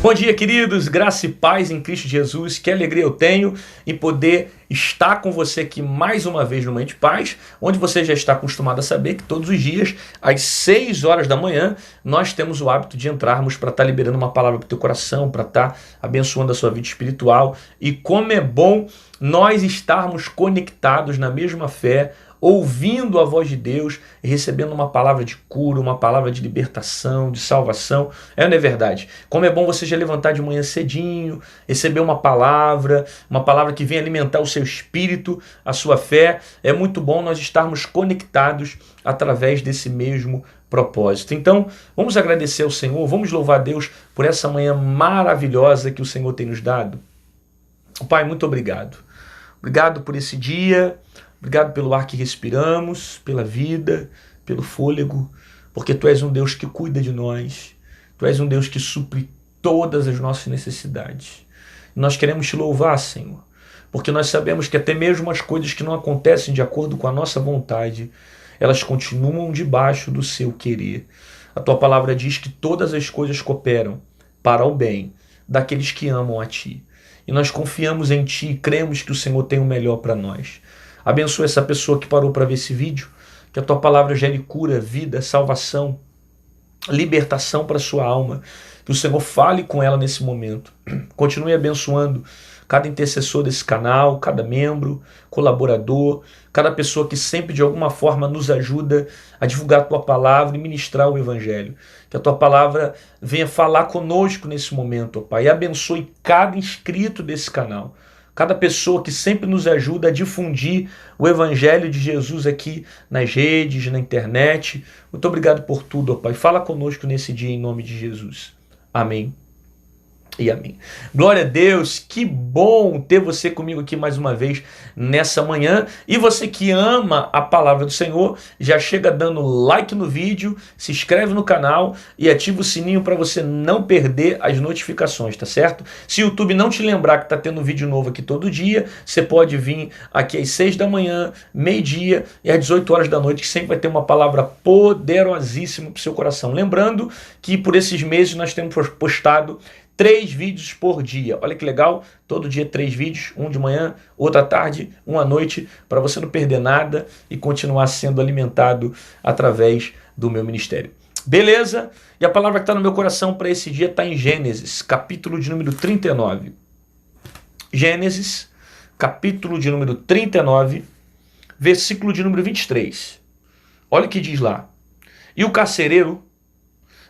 Bom dia, queridos, graça e paz em Cristo Jesus. Que alegria eu tenho em poder estar com você aqui mais uma vez no Manhã de Paz, onde você já está acostumado a saber que todos os dias, às 6 horas da manhã, nós temos o hábito de entrarmos para estar liberando uma palavra para o teu coração, para estar abençoando a sua vida espiritual. E como é bom nós estarmos conectados na mesma fé, ouvindo a voz de Deus e recebendo uma palavra de cura, uma palavra de libertação, de salvação. Não é verdade? Como é bom você já levantar de manhã cedinho, receber uma palavra que vem alimentar o seu espírito, a sua fé. É muito bom nós estarmos conectados através desse mesmo propósito. Então, vamos agradecer ao Senhor, vamos louvar a Deus por essa manhã maravilhosa que o Senhor tem nos dado. Pai, muito obrigado. Obrigado por esse dia. Obrigado pelo ar que respiramos, pela vida, pelo fôlego, porque Tu és um Deus que cuida de nós, Tu és um Deus que supre todas as nossas necessidades. E nós queremos Te louvar, Senhor, porque nós sabemos que até mesmo as coisas que não acontecem de acordo com a nossa vontade, elas continuam debaixo do Seu querer. A Tua palavra diz que todas as coisas cooperam para o bem daqueles que amam a Ti. E nós confiamos em Ti e cremos que o Senhor tem o melhor para nós. Abençoa essa pessoa que parou para ver esse vídeo, que a Tua palavra gere cura, vida, salvação, libertação para a sua alma, que o Senhor fale com ela nesse momento. Continue abençoando cada intercessor desse canal, cada membro, colaborador, cada pessoa que sempre de alguma forma nos ajuda a divulgar a Tua palavra e ministrar o Evangelho. Que a Tua palavra venha falar conosco nesse momento, ó Pai, e abençoe cada inscrito desse canal. Cada pessoa que sempre nos ajuda a difundir o Evangelho de Jesus aqui nas redes, na internet. Muito obrigado por tudo, ó Pai. Fala conosco nesse dia em nome de Jesus. Amém e amém. Glória a Deus, que bom ter você comigo aqui mais uma vez nessa manhã. E você que ama a palavra do Senhor, já chega dando like no vídeo, se inscreve no canal e ativa o sininho para você não perder as notificações, tá certo? Se o YouTube não te lembrar que tá tendo vídeo novo aqui todo dia, você pode vir aqui às 6 da manhã, meio-dia e às 18 horas da noite, que sempre vai ter uma palavra poderosíssima para o seu coração. Lembrando que por esses meses nós temos postado 3 vídeos por dia. Olha que legal, todo dia 3 vídeos, um de manhã, outro à tarde, um à noite, para você não perder nada e continuar sendo alimentado através do meu ministério. Beleza? E a palavra que está no meu coração para esse dia está em Gênesis, capítulo de número 39. Gênesis, capítulo de número 39, versículo de número 23. Olha o que diz lá. E o carcereiro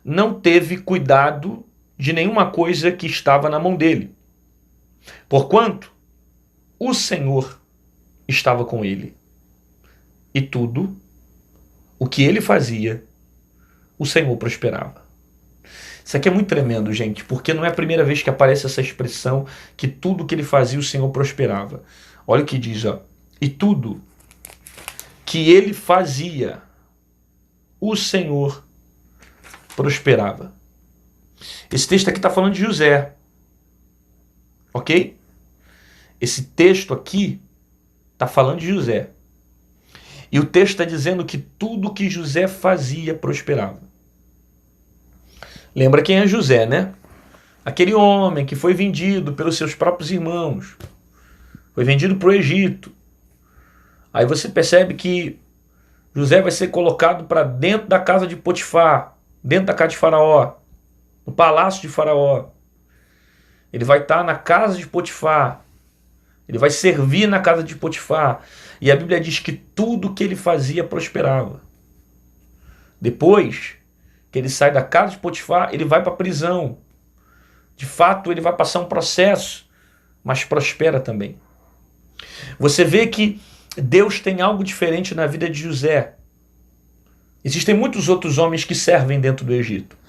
não teve cuidado de nenhuma coisa que estava na mão dele, porquanto o Senhor estava com ele. E tudo o que ele fazia, o Senhor prosperava. Isso aqui é muito tremendo, gente, porque não é a primeira vez que aparece essa expressão que tudo que ele fazia, o Senhor prosperava. Olha o que diz, ó. E tudo que ele fazia, o Senhor prosperava. Esse texto aqui está falando de José, ok? Esse texto aqui está falando de José. E o texto está dizendo que tudo que José fazia prosperava. Lembra quem é José, né? Aquele homem que foi vendido pelos seus próprios irmãos. Foi vendido para o Egito. Aí você percebe que José vai ser colocado para dentro da casa de Potifar, dentro da casa de Faraó, no palácio de Faraó. Ele vai estar na casa de Potifar. Ele vai servir na casa de Potifar. E a Bíblia diz que tudo que ele fazia prosperava. Depois que ele sai da casa de Potifar, ele vai para a prisão. De fato, ele vai passar um processo, mas prospera também. Você vê que Deus tem algo diferente na vida de José. Existem muitos outros homens que servem dentro do Egito.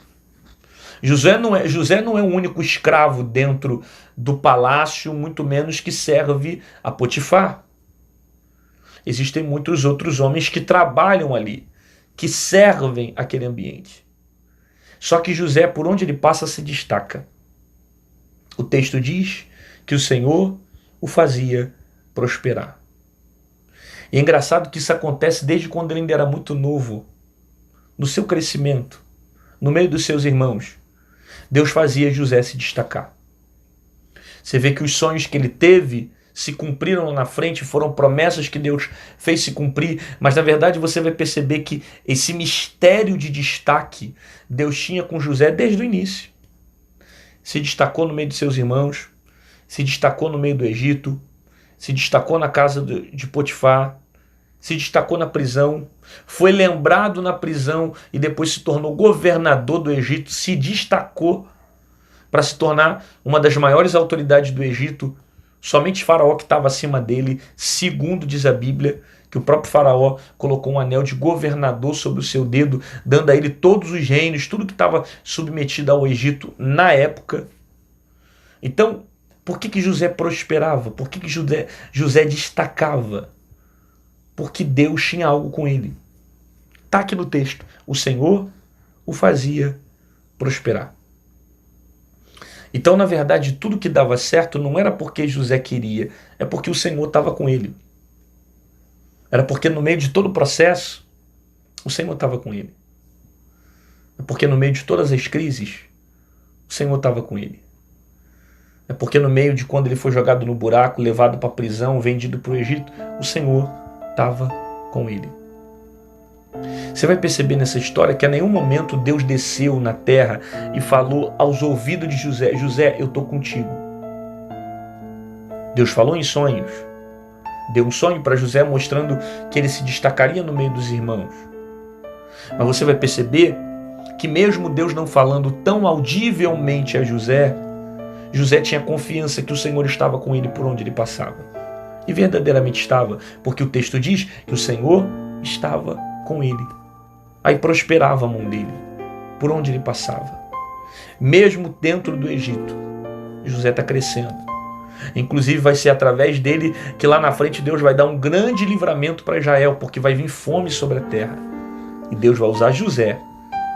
José não é o único escravo dentro do palácio, muito menos que serve a Potifar. Existem muitos outros homens que trabalham ali, que servem aquele ambiente. Só que José, por onde ele passa, se destaca. O texto diz que o Senhor o fazia prosperar. E é engraçado que isso acontece desde quando ele ainda era muito novo, no seu crescimento, no meio dos seus irmãos. Deus fazia José se destacar. Você vê que os sonhos que ele teve se cumpriram lá na frente, foram promessas que Deus fez se cumprir, mas na verdade você vai perceber que esse mistério de destaque Deus tinha com José desde o início. Se destacou no meio de seus irmãos, se destacou no meio do Egito, se destacou na casa de Potifar, se destacou na prisão, foi lembrado na prisão e depois se tornou governador do Egito, se destacou para se tornar uma das maiores autoridades do Egito. Somente Faraó que estava acima dele, segundo diz a Bíblia, que o próprio Faraó colocou um anel de governador sobre o seu dedo, dando a ele todos os reinos, tudo que estava submetido ao Egito na época. Então, por que José prosperava? Por que José destacava? Porque Deus tinha algo com ele. Está aqui no texto. O Senhor o fazia prosperar. Então, na verdade, tudo que dava certo não era porque José queria, é porque o Senhor estava com ele. Era porque no meio de todo o processo, o Senhor estava com ele. É porque no meio de todas as crises, o Senhor estava com ele. É porque no meio de quando ele foi jogado no buraco, levado para a prisão, vendido para o Egito, o Senhor estava com ele. Você vai perceber nessa história que a nenhum momento Deus desceu na terra e falou aos ouvidos de José: José, eu estou contigo. Deus falou em sonhos. Deu um sonho para José mostrando que ele se destacaria no meio dos irmãos. Mas você vai perceber que mesmo Deus não falando tão audivelmente a José, José tinha confiança que o Senhor estava com ele por onde ele passava. E verdadeiramente estava, porque o texto diz que o Senhor estava com ele. Aí prosperava a mão dele, por onde ele passava. Mesmo dentro do Egito, José está crescendo. Inclusive vai ser através dele que lá na frente Deus vai dar um grande livramento para Israel, porque vai vir fome sobre a terra. E Deus vai usar José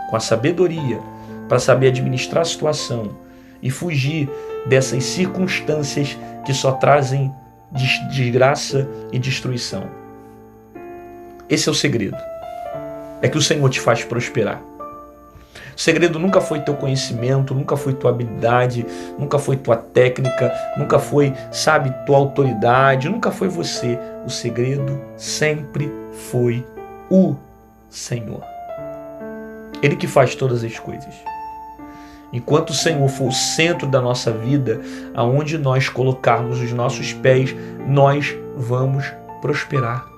com a sabedoria para saber administrar a situação e fugir dessas circunstâncias que só trazem desgraça e destruição. Esse é o segredo. É que o Senhor te faz prosperar. O segredo nunca foi teu conhecimento, nunca foi tua habilidade, nunca foi tua técnica, nunca foi, tua autoridade, nunca foi você. O segredo sempre foi o Senhor. Ele que faz todas as coisas. Enquanto o Senhor for o centro da nossa vida, aonde nós colocarmos os nossos pés, nós vamos prosperar.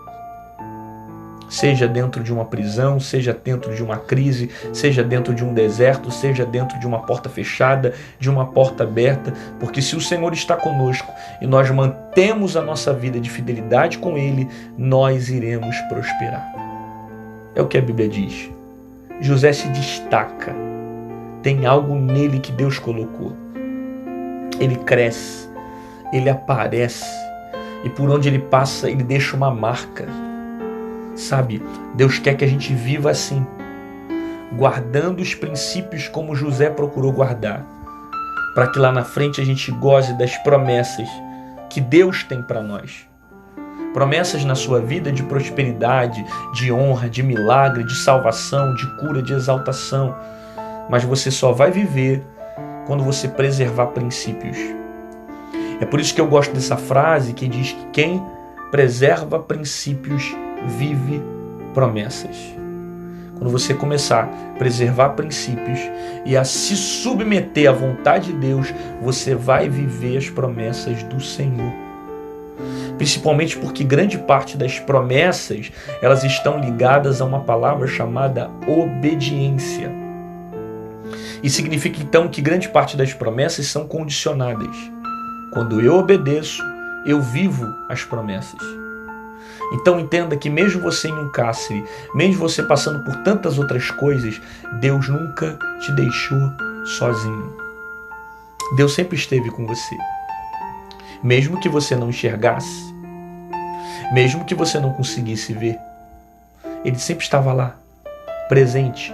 Seja dentro de uma prisão, seja dentro de uma crise, seja dentro de um deserto, seja dentro de uma porta fechada, de uma porta aberta, porque se o Senhor está conosco e nós mantemos a nossa vida de fidelidade com Ele, nós iremos prosperar. É o que a Bíblia diz. José se destaca, tem algo nele que Deus colocou. Ele cresce, ele aparece e por onde ele passa, ele deixa uma marca. Deus quer que a gente viva assim, guardando os princípios como José procurou guardar, para que lá na frente a gente goze das promessas que Deus tem para nós. Promessas na sua vida de prosperidade, de honra, de milagre, de salvação, de cura, de exaltação. Mas você só vai viver quando você preservar princípios. É por isso que eu gosto dessa frase que diz que quem preserva princípios vive promessas. Quando você começar a preservar princípios e a se submeter à vontade de Deus, você vai viver as promessas do Senhor. Principalmente porque grande parte das promessas, elas estão ligadas a uma palavra chamada obediência. E significa então que grande parte das promessas são condicionadas. Quando eu obedeço, eu vivo as promessas. Então entenda que mesmo você em um cárcere, mesmo você passando por tantas outras coisas, Deus nunca te deixou sozinho. Deus sempre esteve com você. Mesmo que você não enxergasse, mesmo que você não conseguisse ver, Ele sempre estava lá, presente.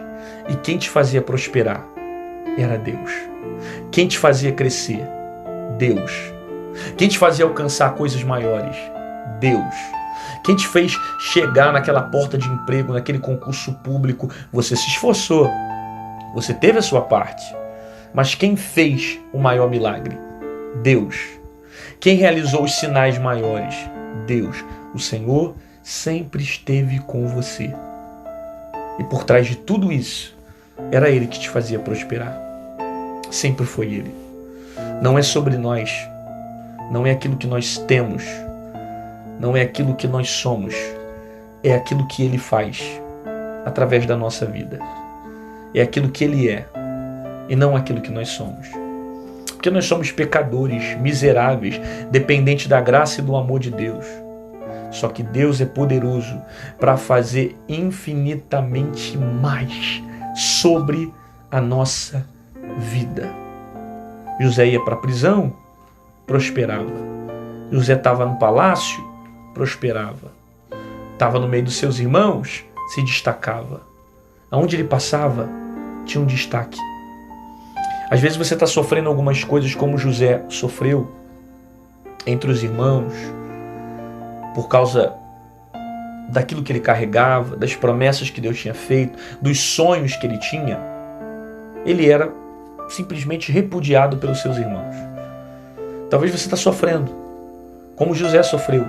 E quem te fazia prosperar era Deus. Quem te fazia crescer? Deus. Quem te fazia alcançar coisas maiores? Deus. Quem te fez chegar naquela porta de emprego, naquele concurso público? Você se esforçou. Você teve a sua parte. Mas quem fez o maior milagre? Deus. Quem realizou os sinais maiores? Deus. O Senhor sempre esteve com você. E por trás de tudo isso, era Ele que te fazia prosperar. Sempre foi Ele. Não é sobre nós. Não é aquilo que nós temos. Não é aquilo que nós somos. É aquilo que Ele faz através da nossa vida. É aquilo que Ele é e não aquilo que nós somos. Porque nós somos pecadores, miseráveis, dependentes da graça e do amor de Deus. Só que Deus é poderoso para fazer infinitamente mais sobre a nossa vida. José ia para a prisão, prosperava. José estava no palácio, prosperava. Estava no meio dos seus irmãos, se destacava. Aonde ele passava, tinha um destaque. Às vezes você está sofrendo algumas coisas como José sofreu entre os irmãos, por causa daquilo que ele carregava, das promessas que Deus tinha feito, dos sonhos que ele tinha. Ele era simplesmente repudiado pelos seus irmãos. Talvez você está sofrendo, como José sofreu,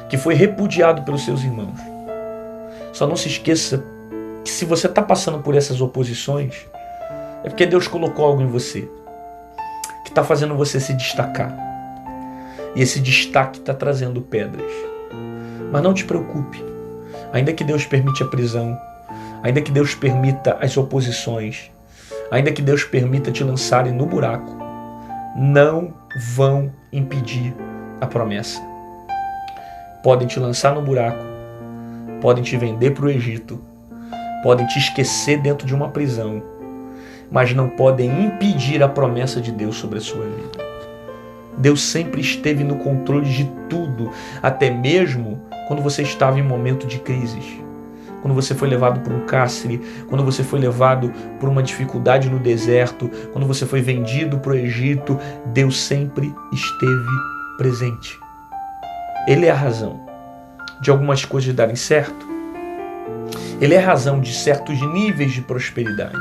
que foi repudiado pelos seus irmãos. Só não se esqueça que se você está passando por essas oposições, é porque Deus colocou algo em você que está fazendo você se destacar. E esse destaque está trazendo pedras. Mas não te preocupe. Ainda que Deus permite a prisão, ainda que Deus permita as oposições, ainda que Deus permita te lançarem no buraco, não vão impedir a promessa. Podem te lançar no buraco, podem te vender para o Egito, podem te esquecer dentro de uma prisão, mas não podem impedir a promessa de Deus sobre a sua vida. Deus sempre esteve no controle de tudo, até mesmo quando você estava em momento de crises. Quando você foi levado por um cárcere, quando você foi levado por uma dificuldade no deserto, quando você foi vendido para o Egito, Deus sempre esteve presente. Ele é a razão de algumas coisas darem certo. Ele é a razão de certos níveis de prosperidade.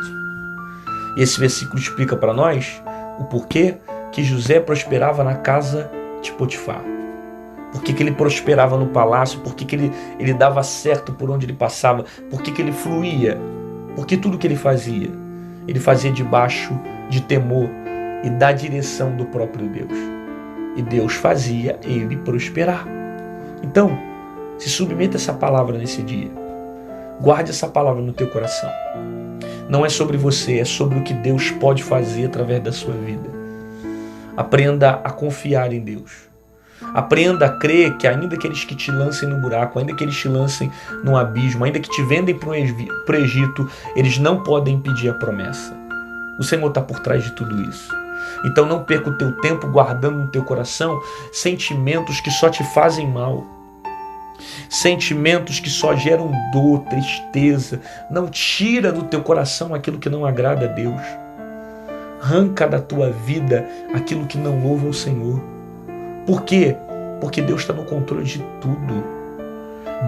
E esse versículo explica para nós o porquê que José prosperava na casa de Potifar. Por que ele prosperava no palácio? Por que ele dava certo por onde ele passava? Por que ele fluía? Porque tudo que ele fazia debaixo de temor e da direção do próprio Deus. E Deus fazia ele prosperar. Então, se submeta a essa palavra nesse dia. Guarde essa palavra no teu coração. Não é sobre você, é sobre o que Deus pode fazer através da sua vida. Aprenda a confiar em Deus. Aprenda a crer que ainda aqueles que te lancem no buraco, ainda que eles te lancem no abismo, ainda que te vendem para o Egito, eles não podem impedir a promessa. O Senhor está por trás de tudo isso. Então não perca o teu tempo guardando no teu coração sentimentos que só te fazem mal. Sentimentos que só geram dor, tristeza. Não tira do teu coração aquilo que não agrada a Deus. Arranca da tua vida aquilo que não louva ao Senhor. Por quê? Porque Deus está no controle de tudo.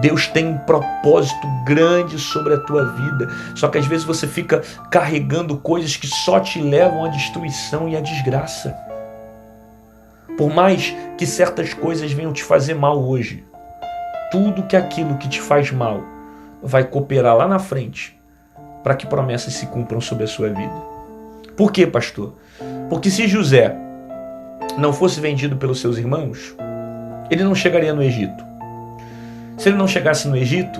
Deus tem um propósito grande sobre a tua vida. Só que às vezes você fica carregando coisas que só te levam à destruição e à desgraça. Por mais que certas coisas venham te fazer mal hoje, tudo que aquilo que te faz mal vai cooperar lá na frente para que promessas se cumpram sobre a sua vida. Por quê, pastor? Porque se José não fosse vendido pelos seus irmãos, ele não chegaria no Egito. Se ele não chegasse no Egito,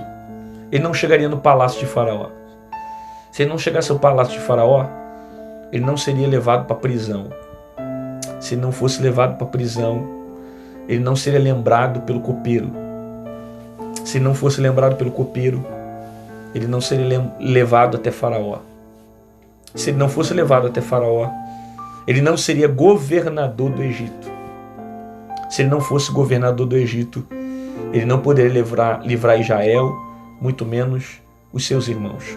ele não chegaria no palácio de Faraó. Se ele não chegasse ao palácio de Faraó, ele não seria levado para a prisão. Se ele não fosse levado para a prisão, ele não seria lembrado pelo copeiro. Se ele não fosse lembrado pelo copeiro, ele não seria levado até Faraó. Se ele não fosse levado até Faraó, ele não seria governador do Egito. Se ele não fosse governador do Egito, ele não poderia livrar Israel, muito menos os seus irmãos.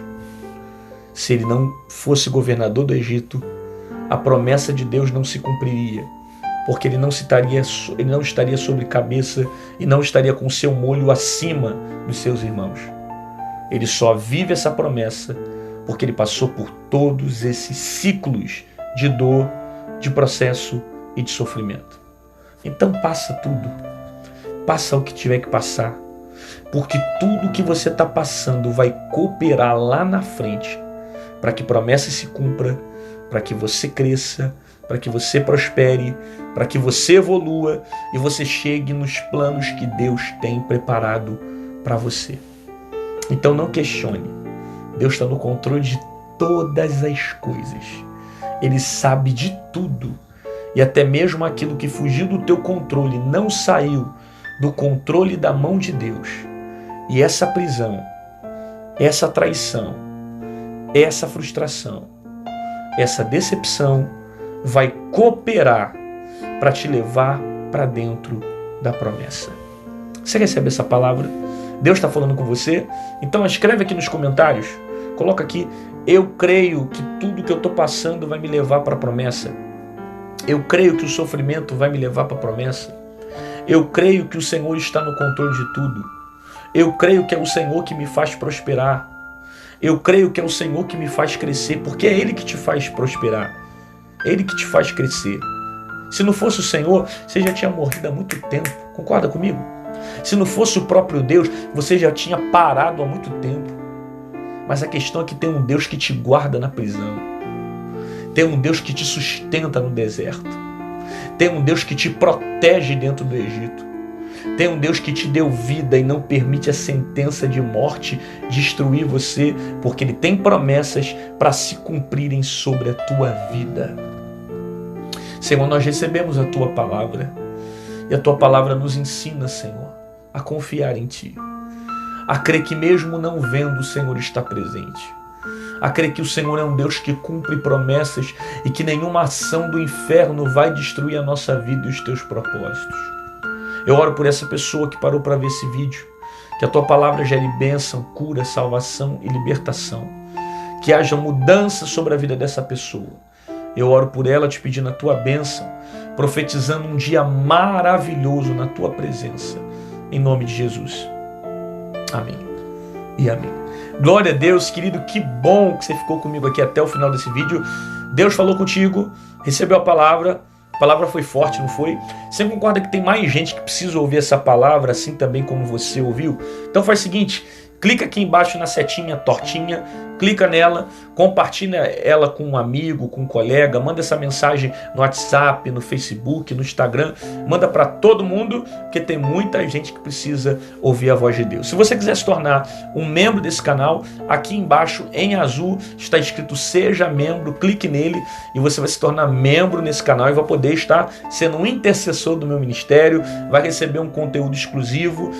Se ele não fosse governador do Egito, a promessa de Deus não se cumpriria, porque ele não estaria sobre cabeça e não estaria com seu molho acima dos seus irmãos. Ele só vive essa promessa porque ele passou por todos esses ciclos de dor, de processo e de sofrimento. Então passa tudo. Passa o que tiver que passar. Porque tudo que você está passando vai cooperar lá na frente para que promessas se cumpram, para que você cresça, para que você prospere, para que você evolua e você chegue nos planos que Deus tem preparado para você. Então não questione. Deus está no controle de todas as coisas. Ele sabe de tudo. E até mesmo aquilo que fugiu do teu controle não saiu do controle da mão de Deus. E essa prisão, essa traição, essa frustração, essa decepção vai cooperar para te levar para dentro da promessa. Você recebe essa palavra? Deus está falando com você? Então escreve aqui nos comentários. Coloca aqui, eu creio que tudo que eu estou passando vai me levar para a promessa. Eu creio que o sofrimento vai me levar para a promessa. Eu creio que o Senhor está no controle de tudo. Eu creio que é o Senhor que me faz prosperar. Eu creio que é o Senhor que me faz crescer, porque é Ele que te faz prosperar. É Ele que te faz crescer. Se não fosse o Senhor, você já tinha morrido há muito tempo. Concorda comigo? Se não fosse o próprio Deus, você já tinha parado há muito tempo. Mas a questão é que tem um Deus que te guarda na prisão. Tem um Deus que te sustenta no deserto. Tem um Deus que te protege dentro do Egito. Tem um Deus que te deu vida e não permite a sentença de morte destruir você, porque Ele tem promessas para se cumprirem sobre a tua vida. Senhor, nós recebemos a Tua palavra e a Tua palavra nos ensina, Senhor, a confiar em Ti, a crer que mesmo não vendo o Senhor está presente, a crer que o Senhor é um Deus que cumpre promessas e que nenhuma ação do inferno vai destruir a nossa vida e os Teus propósitos. Eu oro por essa pessoa que parou para ver esse vídeo, que a Tua palavra gere bênção, cura, salvação e libertação, que haja mudança sobre a vida dessa pessoa. Eu oro por ela te pedindo a Tua bênção, profetizando um dia maravilhoso na Tua presença, em nome de Jesus. Amém e amém. Glória a Deus, querido, que bom que você ficou comigo aqui até o final desse vídeo. Deus falou contigo, recebeu a palavra foi forte, não foi? Você concorda que tem mais gente que precisa ouvir essa palavra, assim também como você ouviu? Então faz o seguinte, clica aqui embaixo na setinha tortinha, clica nela, compartilha ela com um amigo, com um colega, manda essa mensagem no WhatsApp, no Facebook, no Instagram, manda para todo mundo, porque tem muita gente que precisa ouvir a voz de Deus. Se você quiser se tornar um membro desse canal, aqui embaixo em azul está escrito Seja Membro, clique nele e você vai se tornar membro nesse canal e vai poder estar sendo um intercessor do meu ministério, vai receber um conteúdo exclusivo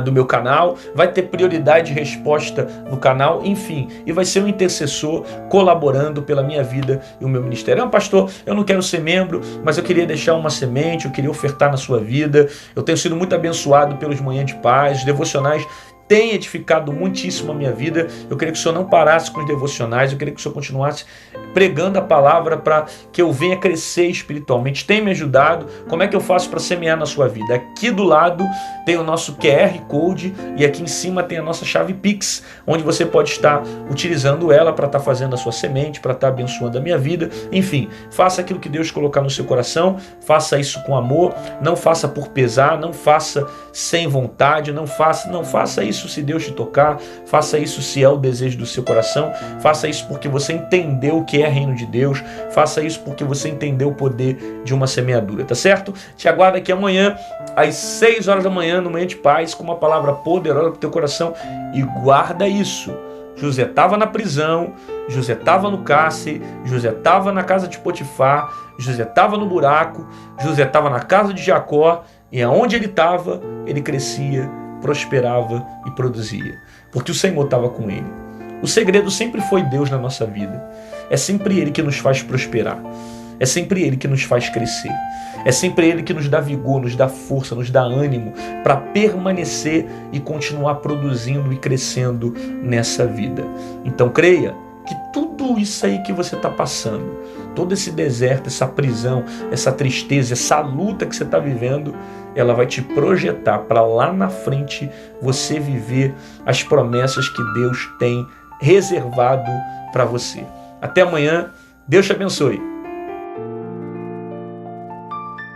do meu canal, vai ter prioridade de resposta no canal, enfim, e vai ser um intercessor colaborando pela minha vida e o meu ministério. Pastor, eu não quero ser membro, mas eu queria deixar uma semente, eu queria ofertar na sua vida. Eu tenho sido muito abençoado pelos Manhã de Paz, os devocionais tem edificado muitíssimo a minha vida. Eu queria que o Senhor não parasse com os devocionais, eu queria que o Senhor continuasse pregando a palavra para que eu venha crescer espiritualmente. Tem me ajudado. Como é que eu faço para semear na sua vida? Aqui do lado tem o nosso QR Code e aqui em cima tem a nossa chave Pix, onde você pode estar utilizando ela para estar fazendo a sua semente, para estar abençoando a minha vida. Enfim, faça aquilo que Deus colocar no seu coração, faça isso com amor, não faça por pesar, não faça sem vontade, não faça isso se Deus te tocar, faça isso se é o desejo do seu coração, faça isso porque você entendeu o que é reino de Deus, faça isso porque você entendeu o poder de uma semeadura, tá certo? Te aguardo aqui amanhã, às 6 horas da manhã, no Manhã de Paz, com uma palavra poderosa para o teu coração, e guarda isso. José estava na prisão, José estava no cárcere, José estava na casa de Potifar, José estava no buraco, José estava na casa de Jacó, e aonde ele estava, ele crescia, prosperava e produzia, porque o Senhor estava com ele. O segredo sempre foi Deus na nossa vida. É sempre Ele que nos faz prosperar. É sempre Ele que nos faz crescer. É sempre Ele que nos dá vigor, nos dá força, nos dá ânimo para permanecer e continuar produzindo e crescendo nessa vida. Então creia que tudo isso aí que você está passando, todo esse deserto, essa prisão, essa tristeza, essa luta que você está vivendo, ela vai te projetar para lá na frente você viver as promessas que Deus tem reservado para você. Até amanhã, Deus te abençoe.